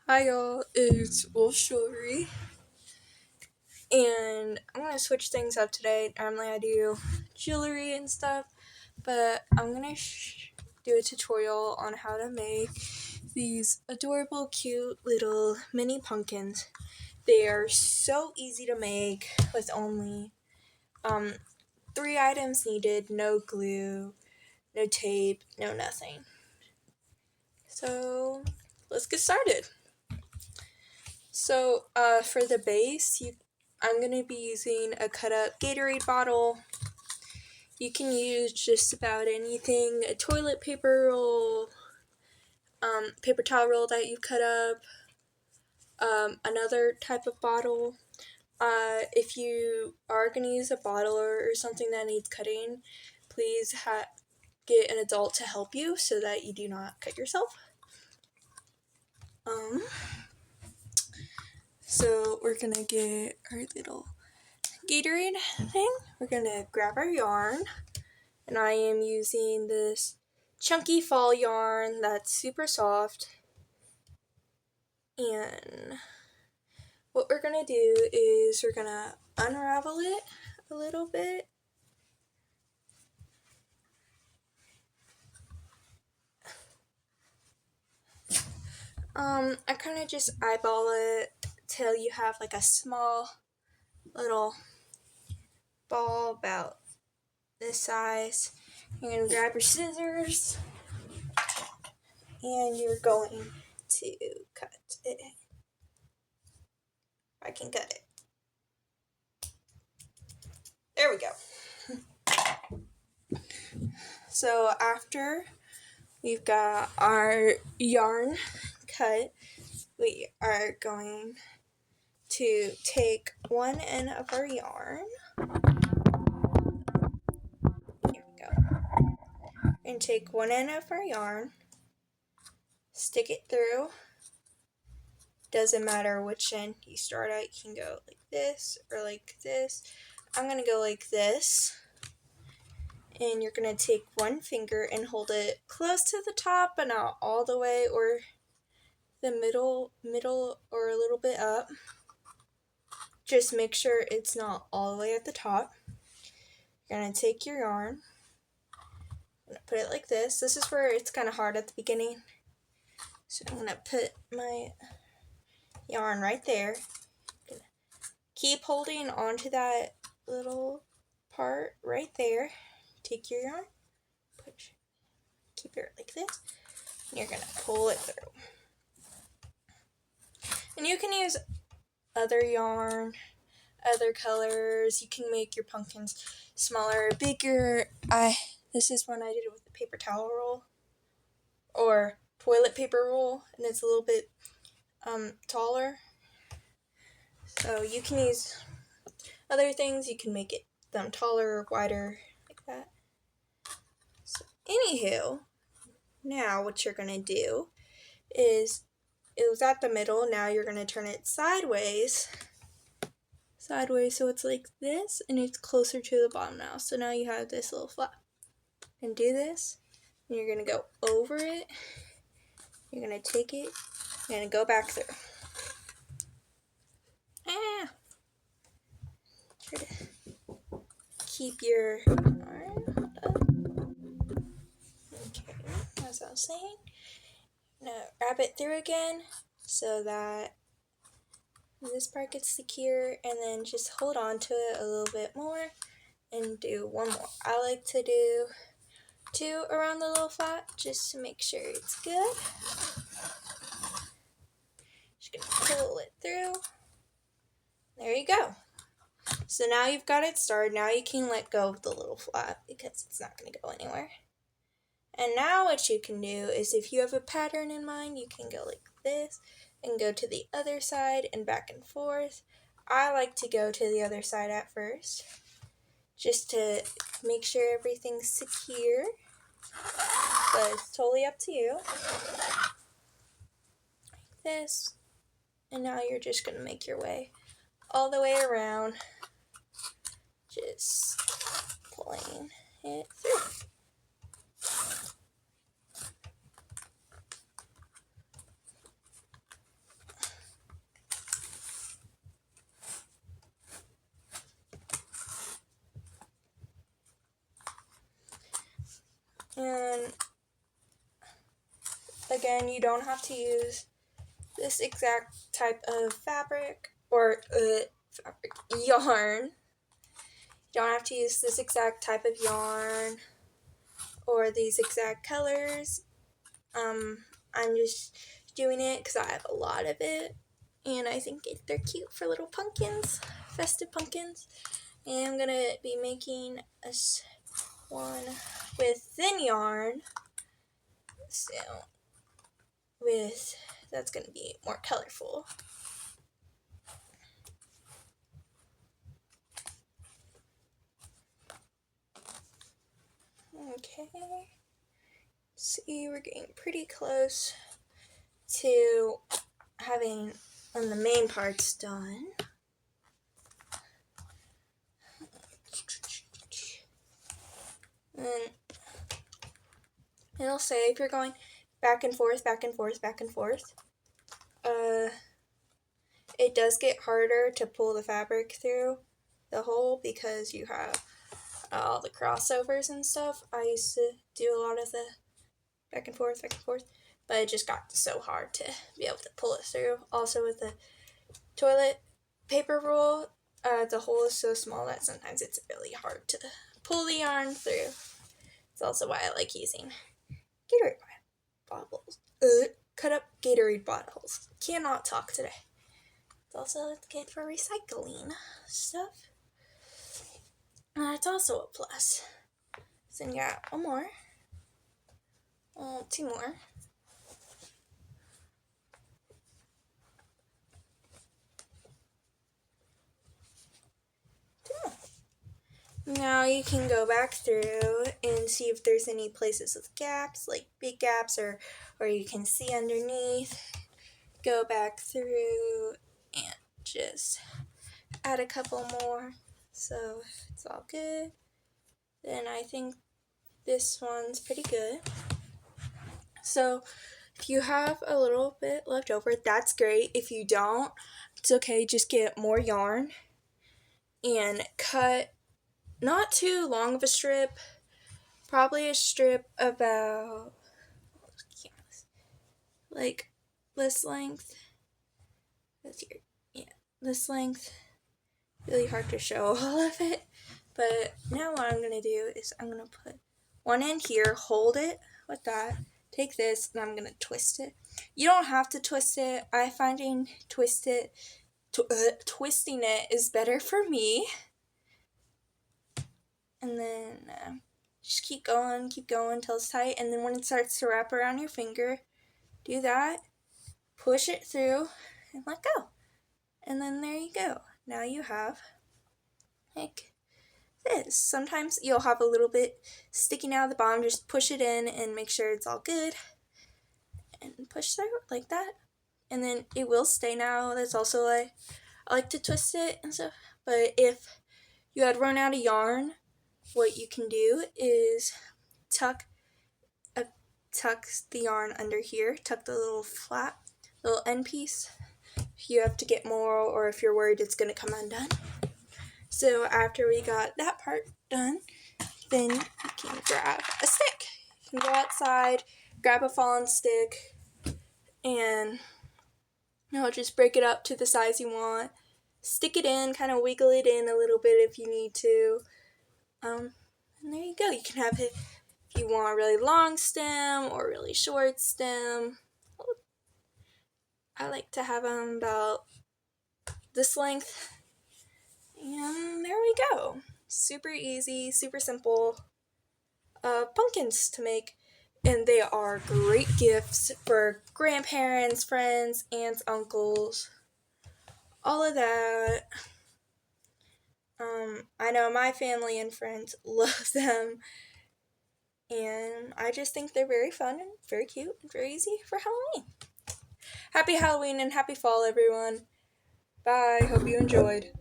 Hi y'all, it's Wolf Jewelry, and I'm gonna switch things up today. Normally I do jewelry and stuff, but I'm gonna do a tutorial on how to make these adorable, cute little mini pumpkins. They are so easy to make with only 3 items needed: no glue, no tape, no nothing. So let's get started. So for the base, I'm going to be using a cut up Gatorade bottle. You can use just about anything, a toilet paper roll, paper towel roll that you cut up, another type of bottle. If you are going to use a bottle or something that needs cutting, please get an adult to help you so that you do not cut yourself. So we're going to get our little Gatorade thing. We're going to grab our yarn. And I am using this chunky fall yarn that's super soft. And what we're going to do is we're going to unravel it a little bit. I kind of just eyeball it till you have like a small little ball about this size. You're going to grab your scissors and you're going to cut it. I can cut it. There we go. So after we've got our yarn cut, we are going to take one end of our yarn. Here we go. And take one end of our yarn, stick it through. Doesn't matter which end you start at. You can go like this or like this. I'm going to go like this. And you're going to take one finger and hold it close to the top, but not all the way, or the middle, or a little bit up. Just make sure it's not all the way at the top. You're going to take your yarn, I'm going to put it like this. This is where it's kind of hard at the beginning. So I'm going to put my yarn right there. Keep holding onto that little part right there. Take your yarn, keep it like this, and you're going to pull it through. And you can use other yarn, other colors. You can make your pumpkins smaller or bigger. This is one I did with the paper towel roll or toilet paper roll, and it's a little bit taller. So you can use other things. You can make them taller or wider like that. So anywho, now what you're going to do is, it was at the middle, now you're going to turn it sideways, so it's like this, and it's closer to the bottom now. So now you have this little flap. And do this, and you're going to go over it, you're going to take it, you're going to go back through. Try to keep your arm up. Okay, as I was saying, now wrap it through again so that this part gets secure, and then just hold on to it a little bit more and do one more. I like to do 2 around the little flap just to make sure it's good. Just gonna pull it through. There you go. So now you've got it started. Now you can let go of the little flap because it's not going to go anywhere. And now what you can do is, if you have a pattern in mind, you can go like this and go to the other side and back and forth. I like to go to the other side at first, just to make sure everything's secure, but it's totally up to you. Like this. And now you're just going to make your way all the way around, just pulling it through. And again, you don't have to use this exact type of fabric or yarn. You don't have to use this exact type of yarn or these exact colors. I'm just doing it because I have a lot of it, and I think they're cute for little pumpkins, festive pumpkins. And I'm gonna be making one with thin yarn, so that's gonna be more colorful. Okay, see, we're getting pretty close to having the main parts done. And it'll say if you're going back and forth, back and forth, back and forth, it does get harder to pull the fabric through the hole because you have all the crossovers and stuff. I used to do a lot of the back and forth, but it just got so hard to be able to pull it through. Also with the toilet paper roll, the hole is so small that sometimes it's really hard to pull the yarn through. It's also why I like using Gatorade bottles. Cut up Gatorade bottles. Cannot talk today. It's also good for recycling stuff. It's also a plus. So then you got one more. Two more. Now you can go back through and see if there's any places with gaps, like big gaps, or you can see underneath. Go back through and just add a couple more. So if it's all good, then I think this one's pretty good. So if you have a little bit left over, that's great. If you don't, it's okay. Just get more yarn and cut not too long of a strip, probably a strip about like this length. That's here. Yeah, this length. Really hard to show all of it, but now what I'm gonna do is I'm gonna put one in here, hold it with that, take this, and I'm gonna twist it. You don't have to twist it. I finding twisting it is better for me. And then just keep going until it's tight. And then when it starts to wrap around your finger, do that, push it through, and let go. And then there you go. Now you have like this. Sometimes you'll have a little bit sticking out of the bottom. Just push it in and make sure it's all good. And push through like that. And then it will stay now. That's also like, I like to twist it and stuff. But if you had run out of yarn, what you can do is tuck the yarn under here, tuck the little end piece. If you have to get more, or if you're worried it's going to come undone. So after we got that part done, then you can grab a stick. You can go outside, grab a fallen stick, and just break it up to the size you want. Stick it in, kind of wiggle it in a little bit if you need to. And there you go. You can have it if you want a really long stem or really short stem. I like to have them about this length. And there we go. Super easy, super simple pumpkins to make. And they are great gifts for grandparents, friends, aunts, uncles, all of that. I know my family and friends love them. And I just think they're very fun and very cute and very easy for Halloween. Happy Halloween and happy fall, everyone. Bye. Hope you enjoyed.